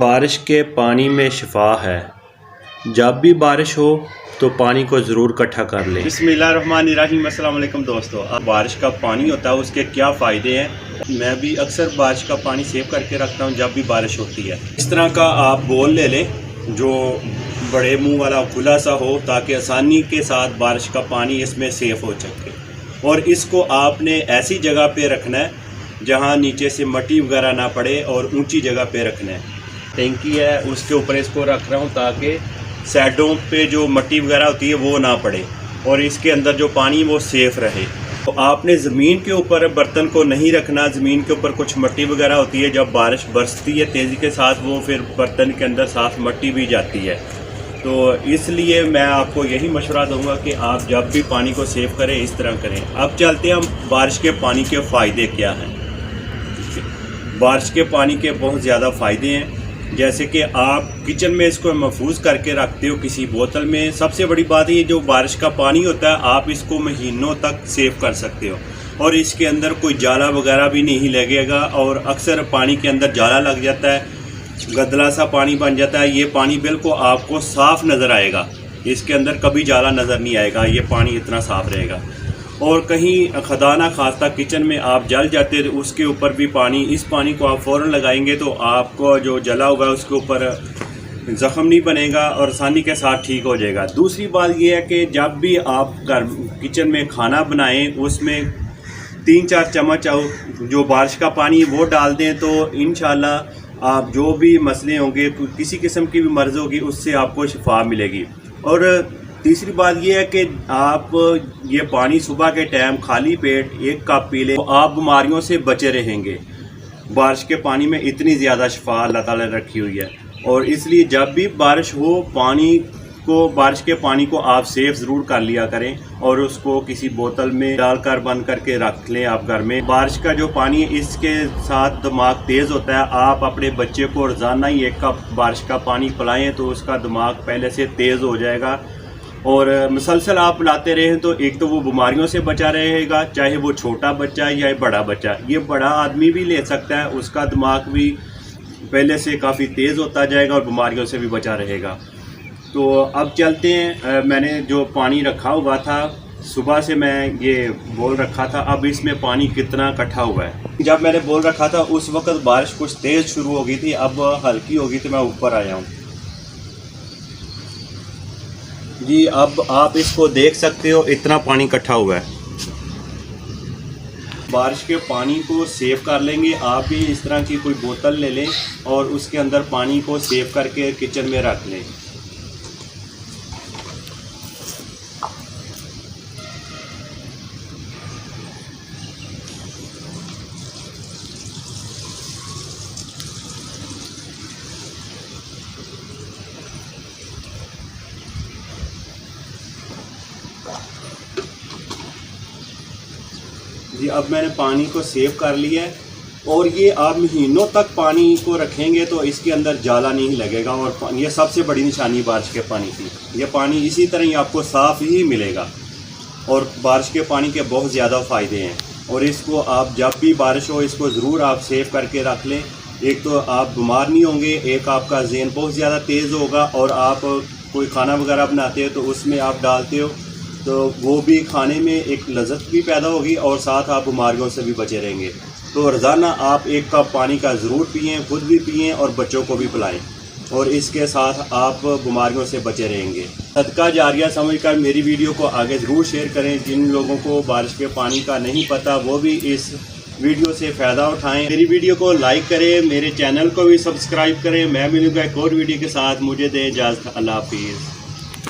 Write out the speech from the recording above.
बारिश के पानी में शिफा है। जब भी बारिश हो तो पानी को ज़रूर इकट्ठा कर लें। बिस्मिल्लाहिर्रहमानिर्रहीम। अस्सलाम वालेकुम दोस्तों, बारिश का पानी होता है उसके क्या फ़ायदे हैं। मैं भी अक्सर बारिश का पानी सेव करके रखता हूँ जब भी बारिश होती है। इस तरह का आप बोल ले लें जो बड़े मुंह वाला खुला सा हो, ताकि आसानी के साथ बारिश का पानी इसमें सेव हो सके। और इसको आपने ऐसी जगह पे रखना है जहाँ नीचे से मिट्टी वगैरह ना पड़े, और ऊंची जगह पे रखना है। टैंकी है उसके ऊपर इसको रख रहा हूँ ताकि साइडों पे जो मिट्टी वगैरह होती है वो ना पड़े, और इसके अंदर जो पानी वो सेफ रहे। तो आपने ज़मीन के ऊपर बर्तन को नहीं रखना। ज़मीन के ऊपर कुछ मिट्टी वगैरह होती है, जब बारिश बरसती है तेज़ी के साथ वो फिर बर्तन के अंदर साथ मिट्टी भी जाती है। तो इसलिए मैं आपको यही मशवरा दूंगा कि आप जब भी पानी को सेव करें इस तरह करें। अब चलते हैं हम बारिश के पानी के फ़ायदे क्या हैं। बारिश के पानी के बहुत ज़्यादा फ़ायदे हैं, जैसे कि आप किचन में इसको महफूज करके रखते हो किसी बोतल में। सबसे बड़ी बात ये जो बारिश का पानी होता है आप इसको महीनों तक सेव कर सकते हो, और इसके अंदर कोई जाला वगैरह भी नहीं लगेगा। और अक्सर पानी के अंदर जाला लग जाता है, गदला सा पानी बन जाता है। ये पानी बिल्कुल आपको साफ़ नज़र आएगा, इसके अंदर कभी जाला नज़र नहीं आएगा, ये पानी इतना साफ़ रहेगा। और कहीं खुदा ना खास्ता किचन में आप जल जाते तो उसके ऊपर भी पानी, इस पानी को आप फ़ौरन लगाएंगे तो आपको जो जला होगा उसके ऊपर ज़ख़म नहीं बनेगा और आसानी के साथ ठीक हो जाएगा। दूसरी बात यह है कि जब भी आप घर किचन में खाना बनाएं उसमें 3-4 चम्मच जो बारिश का पानी वो डाल दें, तो इंशाल्लाह आप जो भी मसले होंगे, किसी किस्म की भी मर्ज़ होगी, उससे आपको शिफा मिलेगी। और तीसरी बात यह है कि आप ये पानी सुबह के टाइम खाली पेट 1 कप पी लें तो आप बीमारियों से बचे रहेंगे। बारिश के पानी में इतनी ज़्यादा शिफा अल्लाह ताला ने रखी हुई है, और इसलिए जब भी बारिश हो बारिश के पानी को आप सेफ ज़रूर कर लिया करें, और उसको किसी बोतल में डालकर बंद करके रख लें आप घर में। बारिश का जो पानी है इसके साथ दिमाग तेज़ होता है। आप अपने बच्चे को रोज़ाना ही 1 कप बारिश का पानी पिलाएँ तो उसका दिमाग पहले से तेज़ हो जाएगा, और मुसलसल आप लाते रहें तो एक तो वो बीमारियों से बचा रहेगा, चाहे वो छोटा बच्चा या बड़ा बच्चा। ये बड़ा आदमी भी ले सकता है, उसका दिमाग भी पहले से काफ़ी तेज़ होता जाएगा और बीमारियों से भी बचा रहेगा। तो अब चलते हैं, मैंने जो पानी रखा हुआ था सुबह से मैं ये बोल रखा था, अब इसमें पानी कितना इकट्ठा हुआ है। जब मैंने बोल रखा था उस वक़्त बारिश कुछ तेज़ शुरू हो गई थी, अब हल्की हो गई तो मैं ऊपर आया हूँ जी। अब आप इसको देख सकते हो, इतना पानी इकट्ठा हुआ है। बारिश के पानी को सेव कर लेंगे। आप भी इस तरह की कोई बोतल ले लें और उसके अंदर पानी को सेव करके किचन में रख लें। जी अब मैंने पानी को सेव कर लिया है, और ये आप महीनों तक पानी को रखेंगे तो इसके अंदर जाला नहीं लगेगा। और ये सबसे बड़ी निशानी बारिश के पानी की, ये पानी इसी तरह ही आपको साफ़ ही मिलेगा। और बारिश के पानी के बहुत ज़्यादा फ़ायदे हैं, और इसको आप जब भी बारिश हो इसको ज़रूर आप सेव करके रख लें। एक तो आप बीमार नहीं होंगे, एक आपका ज़हन बहुत ज़्यादा तेज़ होगा, और आप कोई खाना वगैरह बनाते हो तो उसमें आप डालते हो तो वो भी खाने में एक लज़्ज़त भी पैदा होगी, और साथ आप बीमारियों से भी बचे रहेंगे। तो रोज़ाना आप 1 कप पानी का ज़रूर पिएं, खुद भी पिएं और बच्चों को भी पिलाएं, और इसके साथ आप बीमारियों से बचे रहेंगे। सदका जारिया समझकर मेरी वीडियो को आगे ज़रूर शेयर करें। जिन लोगों को बारिश के पानी का नहीं पता वो भी इस वीडियो से फ़ायदा उठाएं। मेरी वीडियो को लाइक करें, मेरे चैनल को भी सब्सक्राइब करें। मैं मिलूँगा एक और वीडियो के साथ। मुझे दें इजाज़त। अल्लाह हाफिज़।